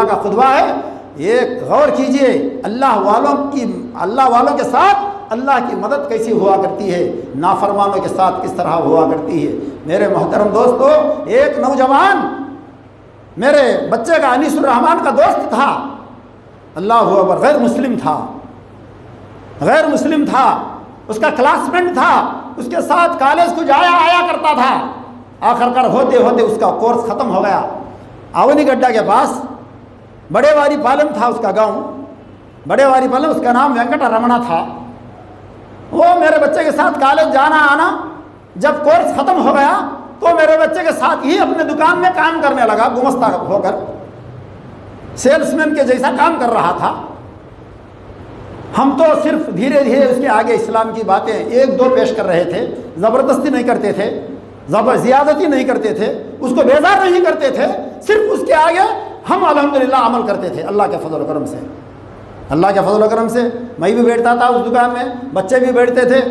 کا خطبہ ہے، ایک غور کیجئے اللہ والوں کے ساتھ اللہ کی مدد کیسی ہوا کرتی ہے، نافرمانوں کے ساتھ کس طرح ہوا کرتی ہے۔ میرے محترم دوستو، ایک نوجوان میرے بچے کا انیس الرحمان کا دوست تھا، اللہ اکبر، غیر مسلم تھا، اس کا کلاس میٹ تھا، اس کے ساتھ کالج کو جایا آیا کرتا تھا۔ آخر کار ہوتے ہوتے اس کا کورس ختم ہو گیا۔ آونی گڈھا کے پاس بڑے واری پالم تھا اس کا گاؤں، بڑے واری پالم، اس کا نام وینکٹ رمنا تھا۔ وہ میرے بچے کے ساتھ کالج جانا آنا، جب کورس ختم ہو گیا تو میرے بچے کے ساتھ ہی اپنے دکان میں کام کرنے لگا، گمستہ ہو کر سیلس مین کے جیسا کام کر رہا تھا۔ ہم تو صرف دھیرے دھیرے اس کے آگے اسلام کی باتیں ایک دو پیش کر رہے تھے، زبردستی نہیں کرتے تھے، زیادتی نہیں کرتے تھے، اس کو بیزار نہیں کرتے تھے، صرف اس کے آگے ہم الحمدللہ عمل کرتے تھے اللہ کے فضل و کرم سے۔ اللہ کے فضل و کرم سے میں بھی بیٹھتا تھا اس دکان میں، بچے بھی بیٹھتے تھے،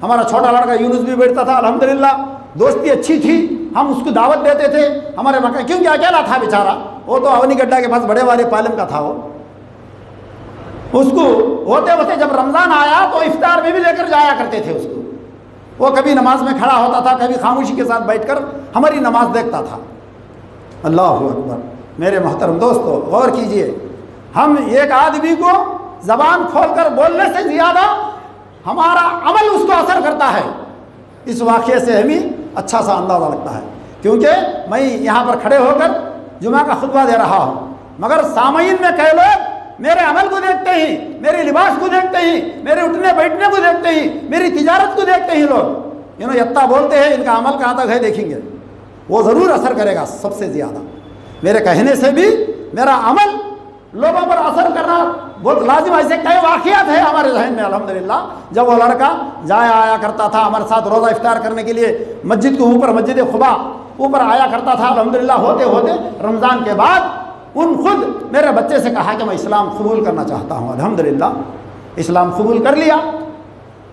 ہمارا چھوٹا لڑکا یونس بھی بیٹھتا تھا، الحمدللہ دوستی اچھی تھی، ہم اس کو دعوت دیتے تھے ہمارے مکان، کیونکہ اکیلا تھا بیچارہ، وہ تو اونی گڈھا کے پاس بڑے والے پالم کا تھا۔ وہ اس کو ہوتے ہوتے جب رمضان آیا تو افطار میں بھی لے کر جایا کرتے تھے اس کو۔ وہ کبھی نماز میں کھڑا ہوتا تھا، کبھی خاموشی کے ساتھ بیٹھ کر ہماری نماز دیکھتا تھا۔ اللہ اکبر۔ میرے محترم دوستو، غور کیجئے، ہم ایک آدمی کو زبان کھول کر بولنے سے زیادہ ہمارا عمل اس کو اثر کرتا ہے۔ اس واقعے سے ہمیں اچھا سا اندازہ لگتا ہے، کیونکہ میں یہاں پر کھڑے ہو کر جمعہ کا خطبہ دے رہا ہوں، مگر سامعین میں کئی لوگ میرے عمل کو دیکھتے ہی، میرے لباس کو دیکھتے ہی، میرے اٹھنے بیٹھنے کو دیکھتے ہی، میری تجارت کو دیکھتے ہی لوگ یتّا بولتے ہیں، ان کا عمل کہاں تک ہے دیکھیں گے، وہ ضرور اثر کرے گا سب سے زیادہ۔ میرے کہنے سے بھی میرا عمل لوگوں پر اثر کرنا بہت لازم۔ ایسے کئی واقعات ہیں ہمارے ذہن میں الحمدللہ، جب وہ لڑکا جایا آیا کرتا تھا ہمارے ساتھ روزہ افطار کرنے کے لیے، مسجد کے اوپر، مسجد قباء اوپر آیا کرتا تھا الحمدللہ۔ ہوتے ہوتے رمضان کے بعد ان خود میرے بچے سے کہا کہ میں اسلام قبول کرنا چاہتا ہوں، الحمدللہ اسلام قبول کر لیا۔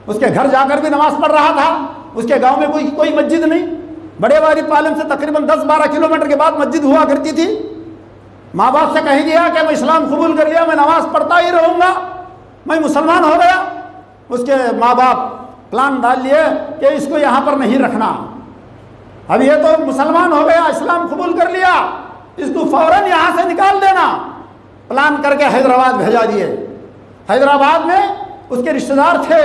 اس کے گھر جا کر بھی نماز پڑھ رہا تھا، اس کے گاؤں میں کوئی مسجد نہیں، بڑے واری پالم سے تقریباً 10-12 کلومیٹر کے بعد مسجد ہوا کرتی تھی۔ ماں باپ سے کہہ دیا کہ میں اسلام قبول کر لیا، میں نماز پڑھتا ہی رہوں گا، میں مسلمان ہو گیا۔ اس کے ماں باپ پلان ڈال لیے کہ اس کو یہاں پر نہیں رکھنا، اب یہ تو مسلمان ہو گیا، اسلام قبول کر لیا، اس کو فوراً یہاں سے نکال دینا۔ پلان کر کے حیدرآباد بھیجا دیے۔ حیدرآباد میں اس کے رشتہ دار تھے،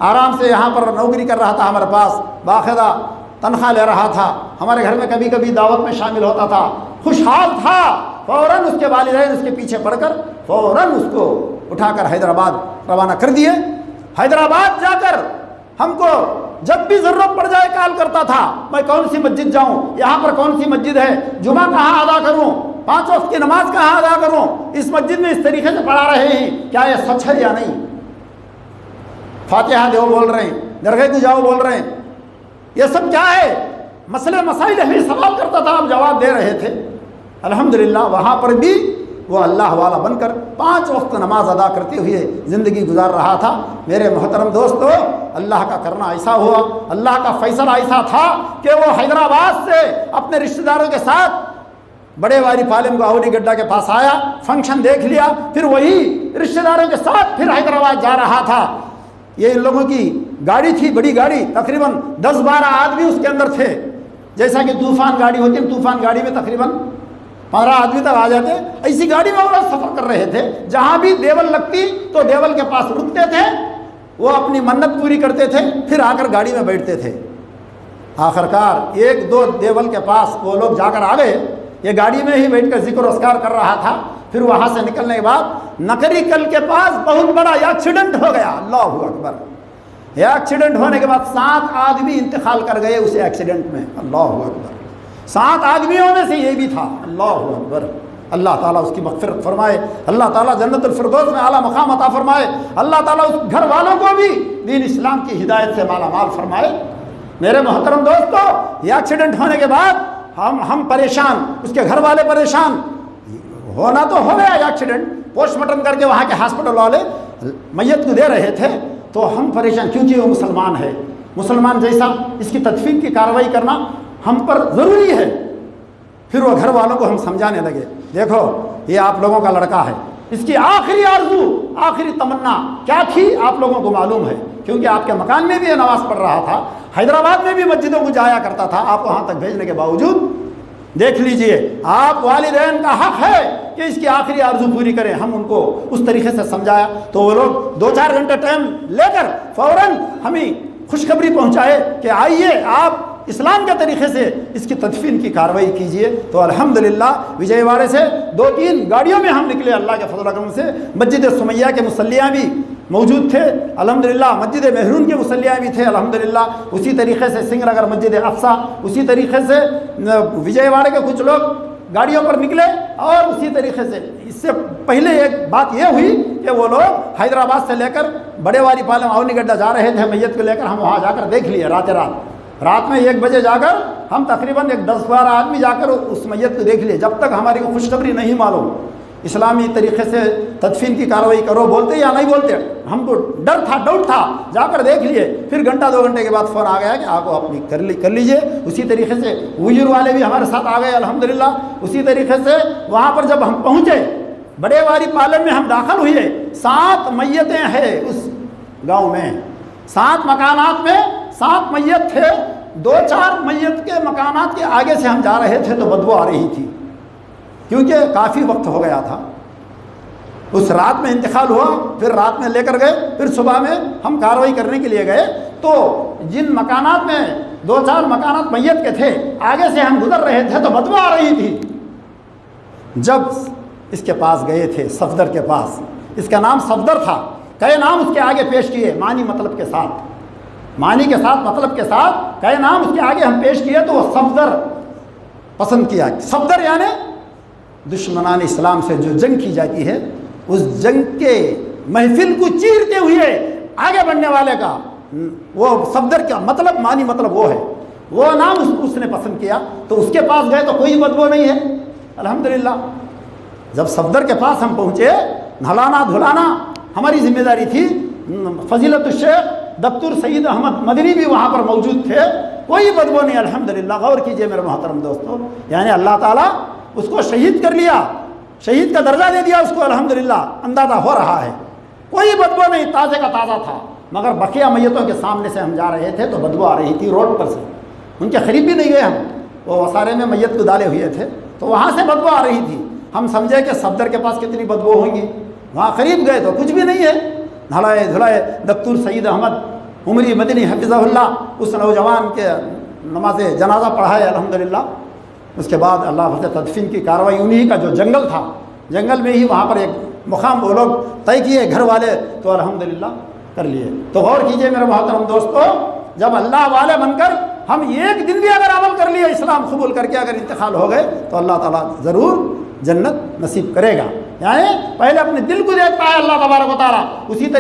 آرام سے یہاں پر نوکری کر رہا تھا، ہمارے پاس باقاعدہ تنخواہ لے رہا تھا، ہمارے گھر میں کبھی کبھی دعوت میں شامل ہوتا تھا، خوشحال تھا۔ فوراً اس کے والدین اس کے پیچھے پڑ کر فوراً اس کو اٹھا کر حیدرآباد روانہ کر دیے۔ حیدرآباد جا کر ہم کو جب بھی ضرورت پڑ جائے کال کرتا تھا، میں کون سی مسجد جاؤں، یہاں پر کون سی مسجد ہے، جمعہ کہاں ادا کروں، 5 وقت کی نماز کہاں ادا کروں، اس مسجد میں اس طریقے سے پڑھا رہے ہیں، کیا یہ سچ ہے یا نہیں، فاتحہ دیو بول رہے ہیں، درگاہ کو جاؤ بول رہے ہیں، یہ سب کیا ہے، مسئلے مسائل ہمیں سوال کرتا تھا، ہم جواب دے رہے تھے۔ الحمدللہ وہاں پر بھی وہ اللہ والا بن کر 5 وقت نماز ادا کرتے ہوئے زندگی گزار رہا تھا۔ میرے محترم دوستو، اللہ کا کرنا ایسا ہوا، اللہ کا فیصلہ ایسا تھا کہ وہ حیدرآباد سے اپنے رشتہ داروں کے ساتھ بڑے واری پالم کو اونی گڈھا کے پاس آیا، فنکشن دیکھ لیا، پھر وہی رشتہ داروں کے ساتھ پھر حیدرآباد جا رہا تھا۔ یہ ان لوگوں کی گاڑی تھی، بڑی گاڑی، تقریباً 10-12 آدمی اس کے اندر تھے، جیسا کہ طوفان گاڑی ہوتی ہے، طوفان گاڑی میں تقریباً 15 آدمی تک آ جاتے۔ ایسی گاڑی میں وہ لوگ سفر کر رہے تھے، جہاں بھی دیول لگتی تو دیول کے پاس رکتے تھے، وہ اپنی منت پوری کرتے تھے، پھر آ کر گاڑی میں بیٹھتے تھے۔ آخرکار 1-2 دیول کے پاس وہ لوگ جا کر آ گئے، یہ گاڑی میں ہی بیٹھ کر ذکر و اذکار کر رہا تھا۔ پھر وہاں سے نکلنے کے بعد نکری کل کے پاس بہت بڑا ایکسیڈنٹ ہو گیا، اللہ اکبر۔ ایکسیڈنٹ ہونے کے بعد 7 آدمی انتقال کر گئے اس ایکسیڈنٹ میں، اللہ اکبر۔ 7 آدمیوں میں سے یہ بھی تھا، اللہ اکبر۔ اللہ تعالیٰ اس کی مغفرت فرمائے، اللہ تعالیٰ جنت الفردوس میں اعلیٰ مقام عطا فرمائے، اللہ تعالیٰ اس گھر والوں کو بھی دین اسلام کی ہدایت سے مالا مال فرمائے۔ میرے محترم دوستو، یہ ایکسیڈنٹ ہونے کے بعد ہم پریشان، اس کے گھر والے پریشان، ہونا تو ہو گیا ایکسیڈنٹ، پوسٹ مارٹم کر کے وہاں کے ہاسپٹل والے میت کو دے رہے تھے، تو ہم پریشان، کیونکہ وہ مسلمان ہے، مسلمان جیسا اس کی تدفین کی کارروائی کرنا ہم پر ضروری ہے۔ پھر وہ گھر والوں کو ہم سمجھانے لگے، دیکھو یہ آپ لوگوں کا لڑکا ہے، اس کی آخری آرزو، آخری تمنا کیا تھی آپ لوگوں کو معلوم ہے، کیونکہ آپ کے مکان میں بھی یہ نماز پڑھ رہا تھا، حیدرآباد میں بھی مسجدوں کو جایا کرتا تھا، آپ وہاں تک بھیجنے کے باوجود دیکھ لیجئے آپ والدین کا حق ہے کہ اس کی آخری آرزو پوری کریں۔ ہم ان کو اس طریقے سے سمجھایا تو وہ لوگ 2-4 گھنٹے ٹائم لے کر فوراً ہمیں خوشخبری پہنچائے کہ آئیے آپ اسلام کے طریقے سے اس کی تدفین کی کارروائی کیجئے۔ تو الحمدللہ وجے واڑے سے 2-3 گاڑیوں میں ہم نکلے اللہ کے فضل و کرم سے، مسجد سمیہ کے مصلیاں بھی موجود تھے الحمدللہ، مسجد مہرون کے مصلیاں بھی تھے الحمدللہ، اسی طریقے سے سنگھ نگر مسجد افسا، اسی طریقے سے وجے واڑے کے کچھ لوگ گاڑیوں پر نکلے، اور اسی طریقے سے اس سے پہلے ایک بات یہ ہوئی کہ وہ لوگ حیدرآباد سے لے کر بڑے والی پالم اونی گڈھا جا رہے تھے میت کو لے کر، ہم وہاں جا کر دیکھ لیے رات میں 1 بجے جا کر ہم تقریباً 10-12 آدمی جا کر اس میت کو دیکھ لیے، جب تک ہماری کو خوشخبری نہیں معلوم اسلامی طریقے سے تدفین کی کارروائی کرو بولتے یا نہیں بولتے، ہم کو ڈر تھا، ڈاؤٹ تھا، جا کر دیکھ لیے، پھر گھنٹہ 2 گھنٹے کے بعد فون آ گیا کہ آپ اپنی کر لیجئے۔ اسی طریقے سے ویور والے بھی ہمارے ساتھ آ گئے الحمدللہ، اسی طریقے سے وہاں پر جب ہم پہنچے بڑے والی پالم میں ہم داخل ہوئے، 7 میتیں ہیں اس گاؤں میں، 7 مکانات میں 7 میت تھے، 2-4 میت کے مکانات کے آگے سے ہم جا رہے تھے تو بدبو آ رہی تھی، کیونکہ کافی وقت ہو گیا تھا، اس رات میں انتقال ہوا، پھر رات میں لے کر گئے، پھر صبح میں ہم کارروائی کرنے کے لیے گئے تو جن مکانات میں 2-4 مکانات میت کے تھے آگے سے ہم گزر رہے تھے تو بدبو آ رہی تھی۔ جب اس کے پاس گئے تھے صفدر کے پاس، اس کا نام صفدر تھا، کئی نام اس کے آگے پیش کیے معنی مطلب کے ساتھ، معنی کے ساتھ مطلب کے ساتھ کئی نام اس کے آگے ہم پیش کیے تو وہ صفدر پسند کیا۔ صفدر یعنی دشمنان اسلام سے جو جنگ کی جاتی ہے اس جنگ کے محفل کو چیرتے ہوئے آگے بڑھنے والے کا وہ صفدر کا مطلب معنی مطلب وہ ہے، وہ نام اس نے پسند کیا، تو اس کے پاس گئے تو کوئی بدبو نہیں ہے الحمدللہ۔ جب صفدر کے پاس ہم پہنچے، نہلانا دھلانا ہماری ذمہ داری تھی، فضیلت الشیخ دکتور سید احمد مدنی بھی وہاں پر موجود تھے، کوئی بدبو نہیں الحمدللہ۔ غور کیجئے میرے محترم دوستو، یعنی اللہ تعالیٰ اس کو شہید کر لیا، شہید کا درجہ دے دیا اس کو الحمدللہ، اندازہ ہو رہا ہے کوئی بدبو نہیں، تازے کا تازہ تھا، مگر بقیہ میتوں کے سامنے سے ہم جا رہے تھے تو بدبو آ رہی تھی روڈ پر سے، ان کے قریب بھی نہیں گئے ہم، وہ وسارے میں میت کو ڈالے ہوئے تھے تو وہاں سے بدبو آ رہی تھی، ہم سمجھے کہ صفدر کے پاس کتنی بدبو ہوں گی، وہاں قریب گئے تو کچھ بھی نہیں ہے، نہلائے دھلائے دکتور سید احمد عمری مدنی حفظہ اللہ اس نوجوان کے نماز جنازہ پڑھائے الحمدللہ۔ اس کے بعد اللہ سے تدفین کی کارروائی، انہی کا جو جنگل تھا، جنگل میں ہی وہاں پر ایک مقام وہ لوگ طے کیے گھر والے تو الحمدللہ کر لیے۔ تو غور کیجئے میرے محترم دوستو، جب اللہ والے بن کر ہم 1 دن بھی اگر عمل کر لیے اسلام قبول کر کے اگر انتقال ہو گئے تو اللہ تعالیٰ ضرور جنت نصیب کرے گا، یعنی پہلے اپنے دل کو دیکھتا ہے اللہ تبارک و تعالیٰ، اسی طریقے